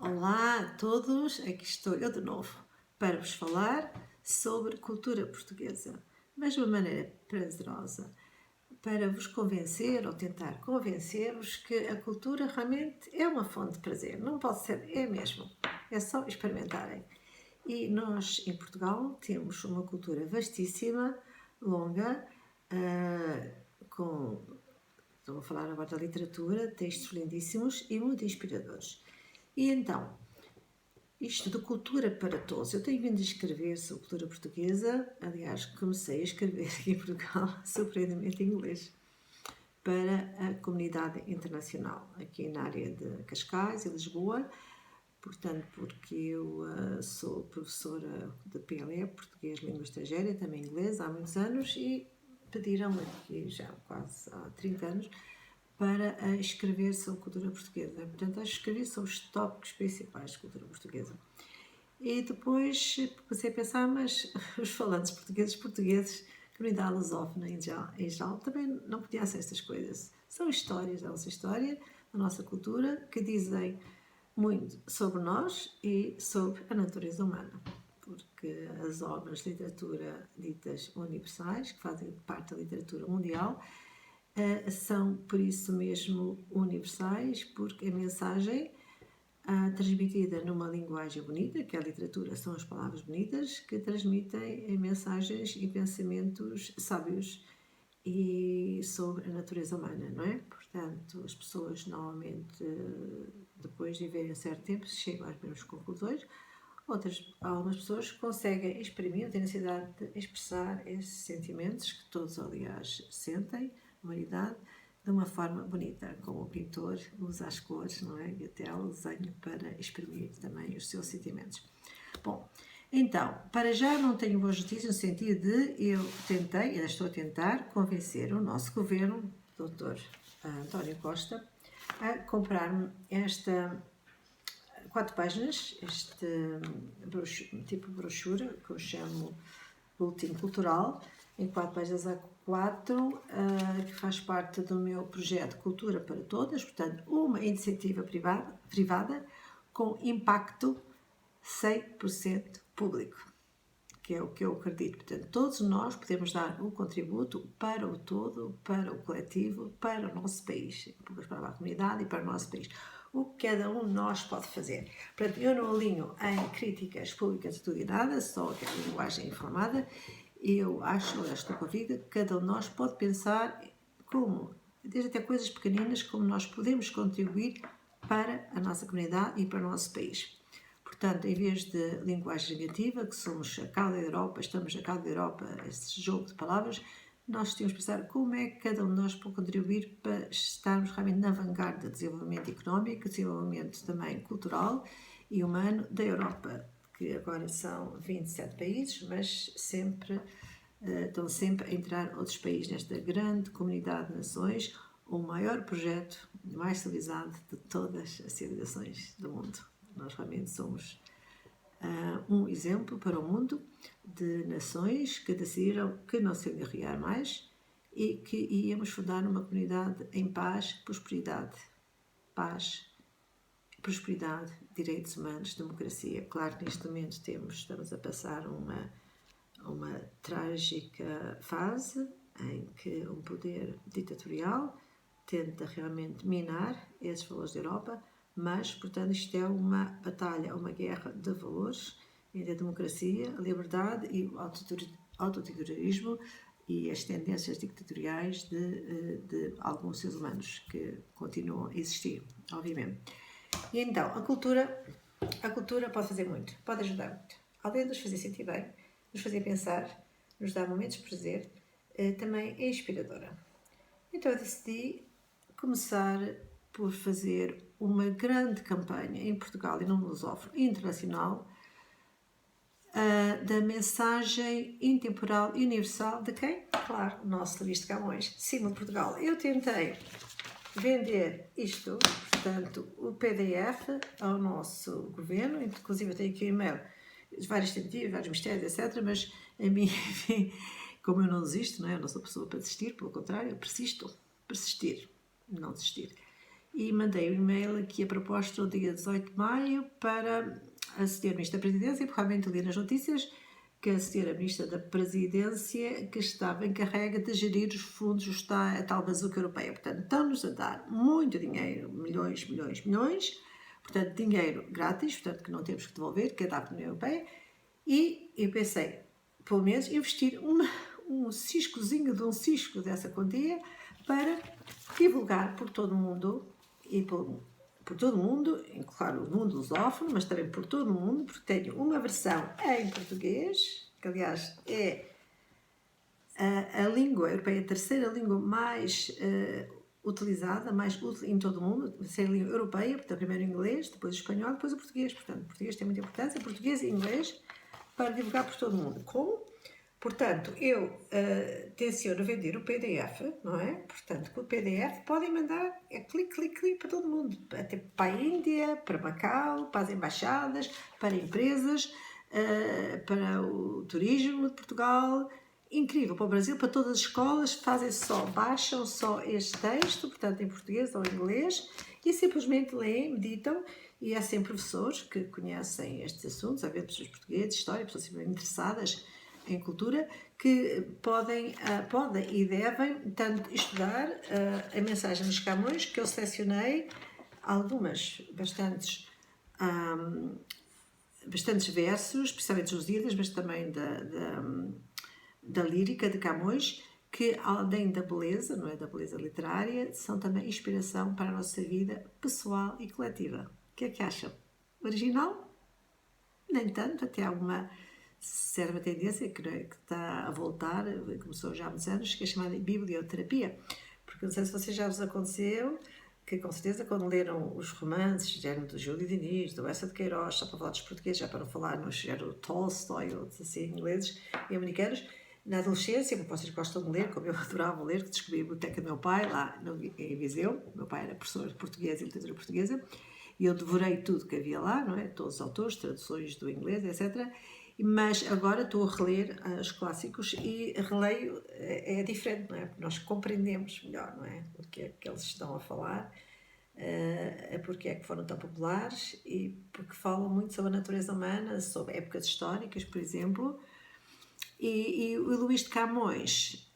Olá a todos, aqui estou eu de novo para vos falar sobre cultura portuguesa, mas de uma maneira prazerosa, para vos convencer ou tentar convencer-vos que a cultura realmente é uma fonte de prazer. Não pode ser, é mesmo, é só experimentarem. E nós em Portugal temos uma cultura vastíssima, longa, com. Estou a falar agora da literatura, textos lindíssimos e muito inspiradores. E então, isto de cultura para todos. Eu tenho vindo a escrever sobre cultura portuguesa, aliás, comecei a escrever aqui em Portugal, surpreendentemente em inglês, para a comunidade internacional, aqui na área de Cascais e Lisboa, portanto, porque eu sou professora de PLE, Português Língua Estrangeira, também inglês, há muitos anos, e pediram-me aqui já quase há 30 anos para escrever sobre cultura portuguesa. Portanto, a escrever sobre os tópicos principais de cultura portuguesa. E depois comecei a pensar, mas os falantes portugueses, comunidade lusófona em geral, também não podiam ser estas coisas. São histórias da nossa história, da nossa cultura, que dizem muito sobre nós e sobre a natureza humana. Porque as obras de literatura ditas universais, que fazem parte da literatura mundial, são por isso mesmo universais, porque a mensagem transmitida numa linguagem bonita, que a literatura são as palavras bonitas, que transmitem mensagens e pensamentos sábios e sobre a natureza humana, não é? Portanto, as pessoas normalmente, depois de viverem um certo tempo, chegam às mesmas conclusões. Algumas pessoas conseguem exprimir, têm necessidade de expressar esses sentimentos, que todos, aliás, sentem, na humanidade, de uma forma bonita, como o pintor usa as cores, não é? E até o desenho para exprimir também os seus sentimentos. Bom, então, para já não tenho boas notícias no sentido de eu tentei, ainda estou a tentar, convencer o nosso governo, Dr. António Costa, a comprar-me esta 4 páginas, este tipo de brochura, que eu chamo Boletim Cultural, em 4 páginas A4, que faz parte do meu projeto Cultura para Todas, portanto, uma iniciativa privada com impacto 100% público, que é o que eu acredito. Portanto, todos nós podemos dar um contributo para o todo, para o coletivo, para o nosso país, para a comunidade e para o nosso país. O que cada um de nós pode fazer. Portanto, eu não alinho em críticas públicas de tudo e nada, só aquela linguagem informada. Eu acho, eu estou convicta, que cada um de nós pode pensar como, desde até coisas pequeninas, como nós podemos contribuir para a nossa comunidade e para o nosso país. Portanto, em vez de linguagem negativa, que somos a cauda da Europa, estamos na cauda da Europa, esse jogo de palavras, nós temos que pensar como é que cada um de nós pode contribuir para estarmos realmente na vanguarda do desenvolvimento económico, desenvolvimento também cultural e humano da Europa, que agora são 27 países, mas sempre estão sempre a entrar outros países nesta grande comunidade de nações, o maior projeto mais civilizado de todas as civilizações do mundo. Nós realmente somos um exemplo para o mundo de nações que decidiram que não se agarrear mais e que íamos fundar uma comunidade em paz, prosperidade. Paz, prosperidade, direitos humanos, democracia. Claro que neste momento estamos a passar uma trágica fase em que um poder ditatorial tenta realmente minar esses valores da Europa, mas, portanto, isto é uma batalha, uma guerra de valores entre a democracia, a liberdade e o autoditarismo e as tendências ditatoriais de alguns seres humanos que continuam a existir, obviamente. E então, a cultura pode fazer muito, pode ajudar muito. Além de nos fazer sentir bem, nos fazer pensar, nos dar momentos de prazer, também é inspiradora. Então eu decidi começar por fazer uma grande campanha em Portugal e no lusófono internacional da mensagem intemporal e universal de quem? Claro, o nosso Luís de Camões, Simão de Portugal. Eu tentei vender isto, portanto, o PDF ao nosso governo, inclusive eu tenho aqui um e-mail, várias tentativas, vários mistérios, etc. Mas a mim, enfim, como eu não desisto, não é? Eu não sou pessoa para desistir, pelo contrário, eu persistir, não desistir. e mandei um e-mail aqui a proposta no dia 18 de maio para a Sra. Ministra da Presidência, e provavelmente li nas notícias que a Sra. Ministra da Presidência que estava encarregue de gerir os fundos a tal bazuca europeia. Portanto, estão-nos a dar muito dinheiro, milhões, milhões, milhões, portanto, dinheiro grátis, portanto, que não temos que devolver, que é da União Europeia, e eu pensei, pelo menos, investir um ciscozinho de um cisco dessa quantia para divulgar por todo o mundo e por todo o mundo, claro, o mundo lusófono, mas também por todo o mundo, porque tenho uma versão em português, que aliás é a língua europeia, a terceira língua mais utilizada, mais útil em todo o mundo, a terceira língua europeia, portanto, primeiro o inglês, depois o espanhol, depois o português. Portanto, o português tem muita importância, português e inglês, para divulgar por todo o mundo. Como? Portanto, eu tenciono vender o PDF, não é? Portanto, com o PDF podem mandar, clique, clique, clique para todo mundo, até para a Índia, para Macau, para as embaixadas, para empresas, para o turismo de Portugal, incrível, para o Brasil, para todas as escolas, baixam só este texto, portanto, em português ou em inglês, e simplesmente leem, meditam, e há sempre professores que conhecem estes assuntos, há pessoas portuguesas, história, pessoas interessadas em cultura, que podem e devem tanto estudar a mensagem dos Camões, que eu selecionei algumas, bastantes versos, principalmente dos Lusíadas, mas também da lírica de Camões, que além da beleza, não é, da beleza literária, são também inspiração para a nossa vida pessoal e coletiva. O que é que acham? Original? Nem tanto, até há uma certa tendência que está a voltar, começou já há muitos anos, que é chamada biblioterapia. Porque não sei se vocês já vos aconteceu, que com certeza quando leram os romances, género do Júlio Diniz, do Eça de Queiroz, só para falar dos portugueses, já para não falar no género Tolstói, outros assim, ingleses e americanos, na adolescência, como vocês gostam de ler, como eu adorava ler, que descobri a biblioteca do meu pai, lá em Viseu, meu pai era professor de português e literatura portuguesa, e eu devorei tudo que havia lá, não é? Todos os autores, traduções do inglês, etc. Mas agora estou a reler os clássicos e releio, é diferente, não é? Porque nós compreendemos melhor, não é? Porque é que eles estão a falar, porque é que foram tão populares e porque falam muito sobre a natureza humana, sobre épocas históricas, por exemplo. E o Luís de Camões,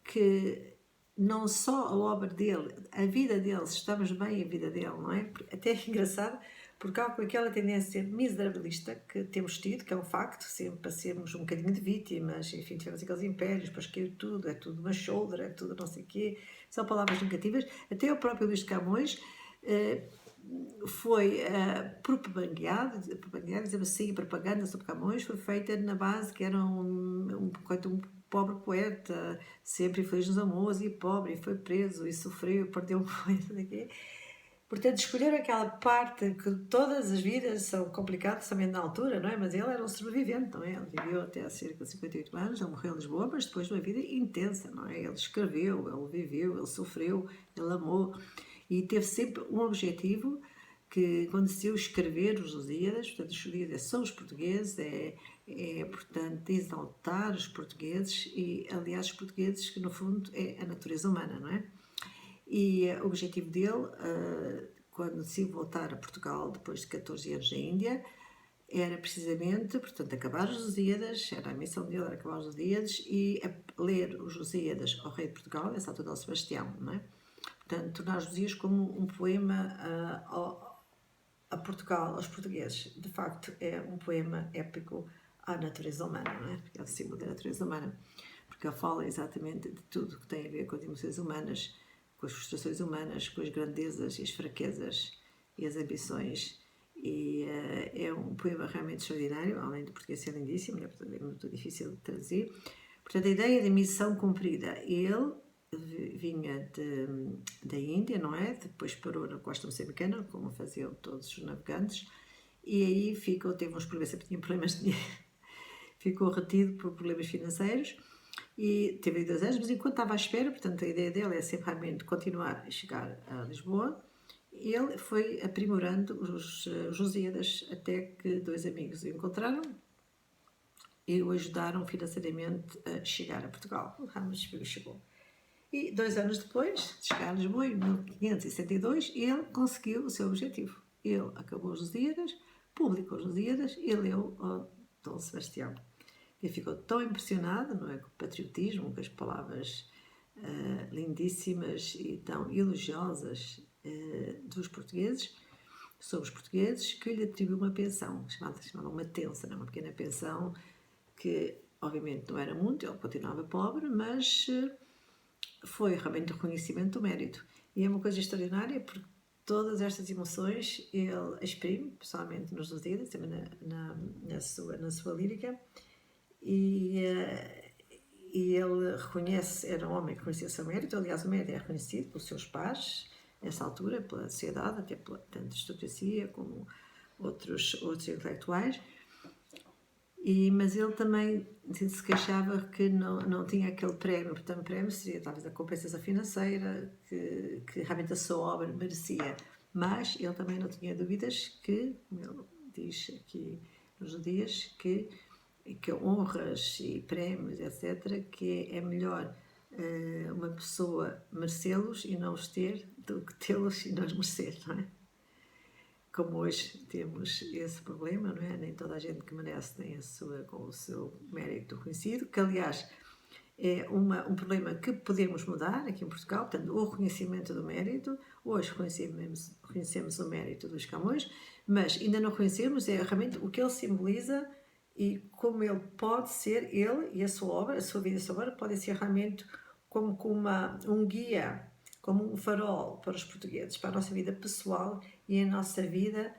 que não só a obra dele, a vida dele, se estamos bem a vida dele, não é? Até é engraçado, porque há aquela tendência miserabilista que temos tido, que é um facto, sempre para sermos um bocadinho de vítimas, enfim, tivemos aqueles impérios, depois caiu tudo, é tudo uma shoulder, é tudo não sei o quê, são palavras negativas. Até o próprio Luís de Camões foi dizemos assim, a propaganda sobre Camões foi feita na base que era um pobre poeta, sempre infeliz nos amores e pobre, e foi preso e sofreu, perdeu um poeta daqui. Portanto, escolheram aquela parte que todas as vidas são complicadas também na altura, não é? Mas ele era um sobrevivente, não é? Ele viveu até há cerca de 58 anos, ele morreu em Lisboa, mas depois de uma vida intensa, não é? Ele escreveu, ele viveu, ele sofreu, ele amou e teve sempre um objetivo que quando decidiu escrever os Lusíadas, portanto, os Lusíadas são os portugueses, portanto, exaltar os portugueses e, aliás, os portugueses que, no fundo, é a natureza humana, não é? E o objetivo dele, quando decidiu voltar a Portugal depois de 14 anos na Índia, era precisamente, portanto, acabar os Lusíadas, era a missão dele, era acabar os Lusíadas e ler os Lusíadas ao rei de Portugal, nessa altura ao Sebastião, não é? Portanto, tornar os Lusíadas como um poema a Portugal, aos portugueses. De facto, é um poema épico à natureza humana, não é? Porque é o símbolo da natureza humana. Porque ele fala exatamente de tudo que tem a ver com as emoções humanas, com as frustrações humanas, com as grandezas e as fraquezas e as ambições. E é um poema realmente extraordinário, além do português ser lindíssimo, é muito difícil de traduzir. Portanto, a ideia de missão cumprida. Ele vinha da Índia, não é? Depois parou na costa moçambicana, como faziam todos os navegantes, e aí teve uns problemas, sempre tinha problemas de dinheiro, ficou retido por problemas financeiros e teve 2 anos, mas enquanto estava à espera, portanto a ideia dele é sempre realmente continuar a chegar a Lisboa, ele foi aprimorando os Lusíadas até que 2 amigos o encontraram e o ajudaram financeiramente a chegar a Portugal. O Ramos chegou. E 2 anos depois de chegar a Lisboa, em 1562, ele conseguiu o seu objetivo. Ele acabou os Lusíadas, publicou os Lusíadas e leu ao Dom Sebastião. Ele ficou tão impressionado, não é, com o patriotismo, com as palavras lindíssimas e tão elogiosas dos portugueses, sobre os portugueses, que lhe atribuiu uma pensão, chamada uma tença, uma pequena pensão, que obviamente não era muito, ele continuava pobre, mas foi realmente o reconhecimento do mérito. E é uma coisa extraordinária, porque todas estas emoções ele exprime, pessoalmente nos Lusíadas, também na sua lírica, e ele reconhece, era um homem que reconhecia o seu mérito. Aliás, o mérito é reconhecido pelos seus pares, nessa altura, pela sociedade, até pela tanto aristocracia como outros intelectuais. Mas ele também se queixava que não tinha aquele prémio. Portanto, o prémio seria talvez a compensação financeira que realmente a sua obra merecia. Mas ele também não tinha dúvidas que, como ele diz aqui nos dias, que honras e prémios, etc., que é melhor uma pessoa merecê-los e não os ter do que tê-los e não os merecer, não é? Como hoje temos esse problema, não é? Nem toda a gente que merece tem com o seu mérito reconhecido, que aliás é um problema que podemos mudar aqui em Portugal. Portanto, o reconhecimento do mérito. Hoje reconhecemos o mérito dos Camões, mas ainda não reconhecemos realmente o que ele simboliza e como ele pode ser, ele e a sua obra, a sua vida e a sua obra, podem ser realmente como um guia, como um farol para os portugueses, para a nossa vida pessoal e a nossa vida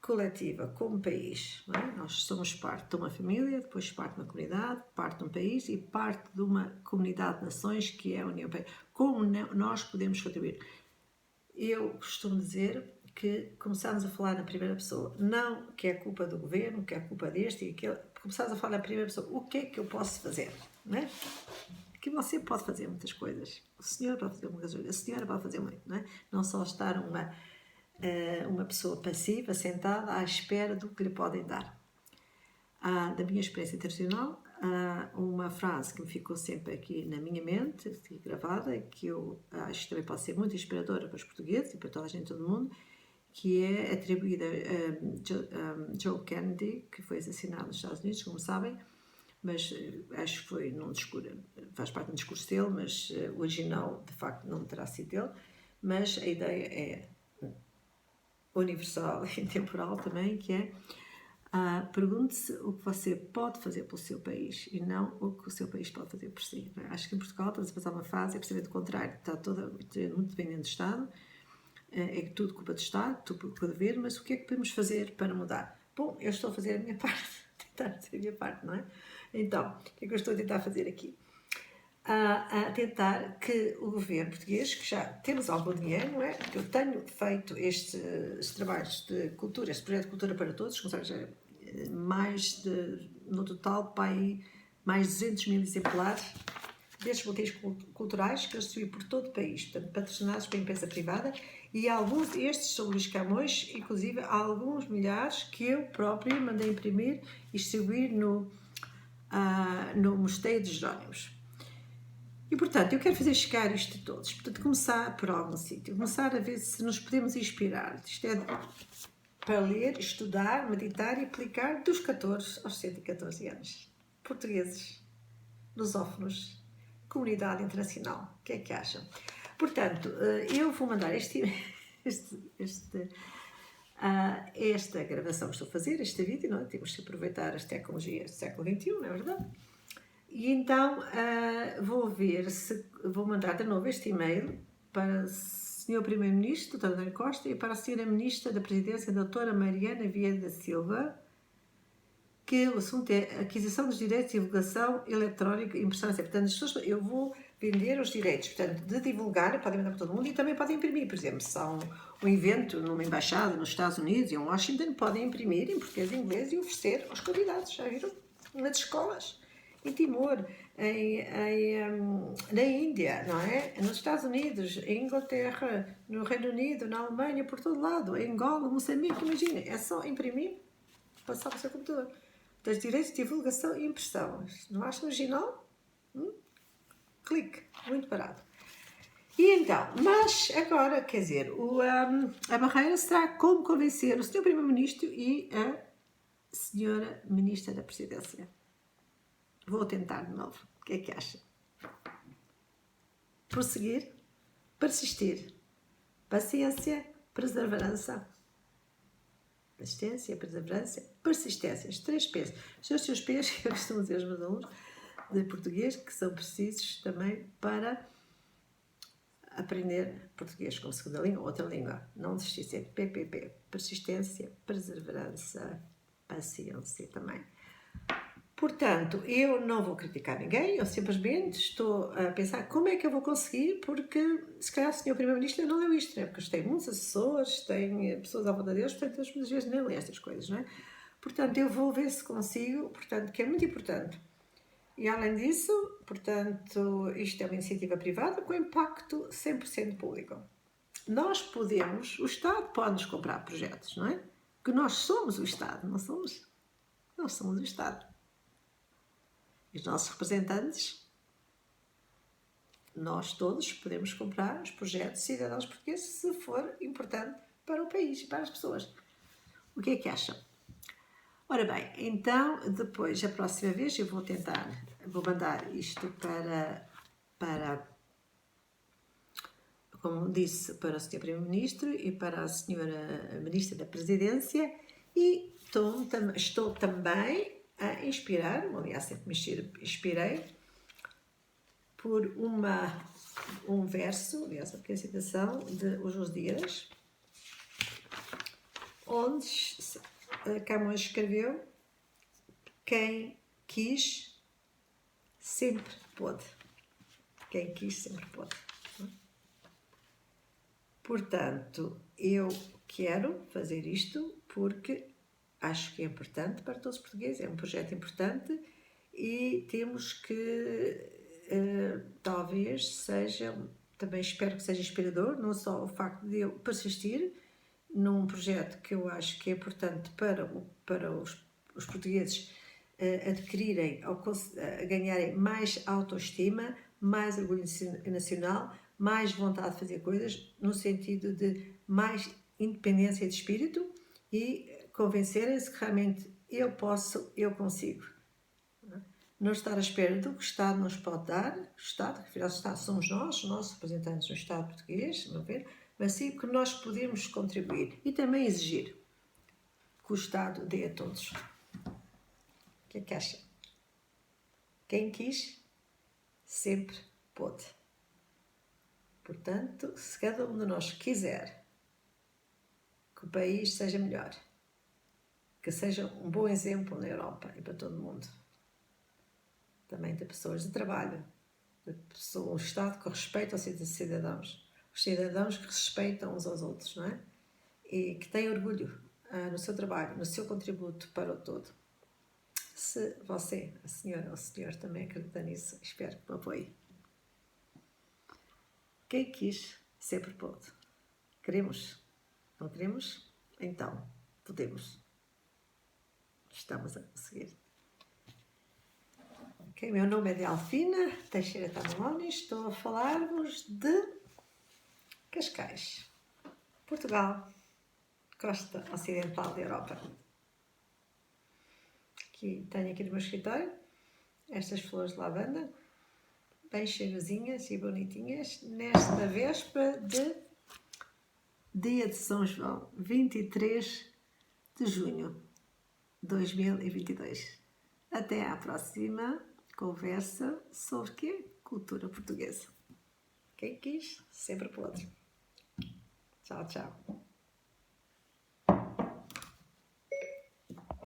coletiva, como país. Não é? Nós somos parte de uma família, depois parte de uma comunidade, parte de um país e parte de uma comunidade de nações que é a União Europeia. Como nós podemos contribuir? Eu costumo dizer que começámos a falar na primeira pessoa, não que é culpa do governo, que é culpa deste e aquele, começámos a falar na primeira pessoa, o que é que eu posso fazer, não é? Que você pode fazer muitas coisas, o senhor pode fazer muitas coisas, a senhora pode fazer muito, não é? Não só estar uma pessoa passiva, sentada, à espera do que lhe podem dar. Da minha experiência internacional, uma frase que me ficou sempre aqui na minha mente, aqui gravada, que eu acho que também pode ser muito inspiradora para os portugueses e para toda a gente, todo mundo, que é atribuída a Joe Kennedy, que foi assassinado nos Estados Unidos, como sabem, mas acho que foi num discurso, faz parte de um discurso dele, mas o original de facto não terá sido dele, mas a ideia é universal e temporal também, que é pergunte-se o que você pode fazer pelo seu país e não o que o seu país pode fazer por si. Acho que em Portugal estamos a passar uma fase, é precisamente o contrário, está toda muito dependente do Estado, é tudo culpa do Estado, tudo culpa do governo, mas o que é que podemos fazer para mudar? Bom, eu estou a fazer a minha parte, tentar fazer a minha parte, não é? Então, o que é que eu estou a tentar fazer aqui? A tentar que o governo português, que já temos algum dinheiro, não é? Eu tenho feito estes trabalhos de cultura, este projeto de Cultura para Todos, ou seja, no total, mais de 200 mil exemplares destes boletins culturais que eu distribuí por todo o país, portanto, patrocinados pela empresa privada, e alguns destes são Luís Camões, inclusive alguns milhares que eu própria mandei imprimir e distribuir no Mosteiro de Jerónimos. E, portanto, eu quero fazer chegar isto a todos. Portanto, começar por algum sítio. Começar a ver se nos podemos inspirar. Isto é para ler, estudar, meditar e aplicar dos 14 aos 114 anos. Portugueses, lusófonos, comunidade internacional. O que é que acham? Portanto, eu vou mandar esta gravação que estou a fazer, este vídeo, não é? Temos que aproveitar as tecnologias do século XXI, não é verdade? E então vou mandar de novo este e-mail para o Sr. Primeiro-Ministro, Dr. António Costa, e para a Sra. Ministra da Presidência, Dra. Mariana Vieira da Silva, que o assunto é aquisição dos direitos de divulgação eletrónica e impressão. Portanto, eu vou vender os direitos, portanto, de divulgar, podem mandar para todo mundo e também podem imprimir. Por exemplo, se há um evento numa embaixada nos Estados Unidos e em Washington, podem imprimir em português e inglês e oferecer aos convidados, já viram? Nas escolas. Em Timor, na Índia, não é? Nos Estados Unidos, em Inglaterra, no Reino Unido, na Alemanha, por todo lado, em Angola, Moçambique, imagina, é só imprimir, passar para o seu computador. Dos direitos de divulgação e impressão. Não acha original? Clique, muito barato. E então, mas agora, quer dizer, a barreira será como convencer o Sr. Primeiro-Ministro e a Sra. Ministra da Presidência. Vou tentar de novo. O que é que acha? Prosseguir, persistir, paciência, perseverança. Persistência, perseverança, persistência. Os 3 P's. São os seus P's que eu costumo dizer aos meus alunos de português, que são precisos também para aprender português como segunda língua ou outra língua. Não desistir sempre. PPP. Persistência, perseverança, paciência também. Portanto, eu não vou criticar ninguém, eu simplesmente estou a pensar como é que eu vou conseguir, porque se calhar o Sr. Primeiro-Ministro não leu isto, né? Porque tem muitos assessores, tem pessoas à volta deles, portanto, eles muitas vezes nem lêem estas coisas, não é? Portanto, eu vou ver se consigo, portanto, que é muito importante. E além disso, portanto, isto é uma iniciativa privada com impacto 100% público. Nós podemos, o Estado pode-nos comprar projetos, não é? Porque nós somos o Estado, não somos? Nós somos o Estado. Os nossos representantes, nós todos podemos comprar os projetos de cidadãos portugueses se for importante para o país e para as pessoas. O que é que acham? Ora bem, então, depois, a próxima vez, eu vou mandar isto para como disse, para o Sr. Primeiro-Ministro e para a Sra. Ministra da Presidência e estou também a inspirar, aliás, sempre me inspirei, por um verso, aliás, uma pequena citação de Os Lusíadas, onde Camões escreveu: quem quis sempre pôde. Quem quis sempre pôde. Portanto, eu quero fazer isto porque acho que é importante para todos os portugueses, é um projeto importante e temos que, talvez seja, também espero que seja inspirador, não só o facto de eu persistir num projeto que eu acho que é importante para os portugueses adquirirem, ganharem mais autoestima, mais orgulho nacional, mais vontade de fazer coisas, no sentido de mais independência de espírito e convencerem-se que realmente eu posso, eu consigo. Não estar à espera do que o Estado nos pode dar, o Estado, que afinal o Estado somos nós, os nossos representantes do Estado português, não ver, mas sim que nós podemos contribuir e também exigir que o Estado dê a todos. O que é que acha? Quem quis, sempre pôde. Portanto, se cada um de nós quiser que o país seja melhor, que seja um bom exemplo na Europa e para todo o mundo, também de pessoas de trabalho, um Estado que respeita os cidadãos que respeitam uns aos outros, não é? E que têm orgulho no seu trabalho, no seu contributo para o todo. Se você, a senhora ou o senhor, também acredita nisso, espero que me apoie. Quem quis, sempre pôde. Queremos? Não queremos? Então, podemos. Estamos a conseguir. Ok, meu nome é Delfina Teixeira Tamaloni, estou a falar-vos de Cascais, Portugal, costa ocidental da Europa. Tenho aqui no meu escritório estas flores de lavanda, bem cheirosinhas e bonitinhas, nesta véspera de dia de São João, 23 de junho de 2022. Até à próxima conversa sobre quê? Cultura portuguesa. Quem quis, sempre pôde. Tchau, tchau.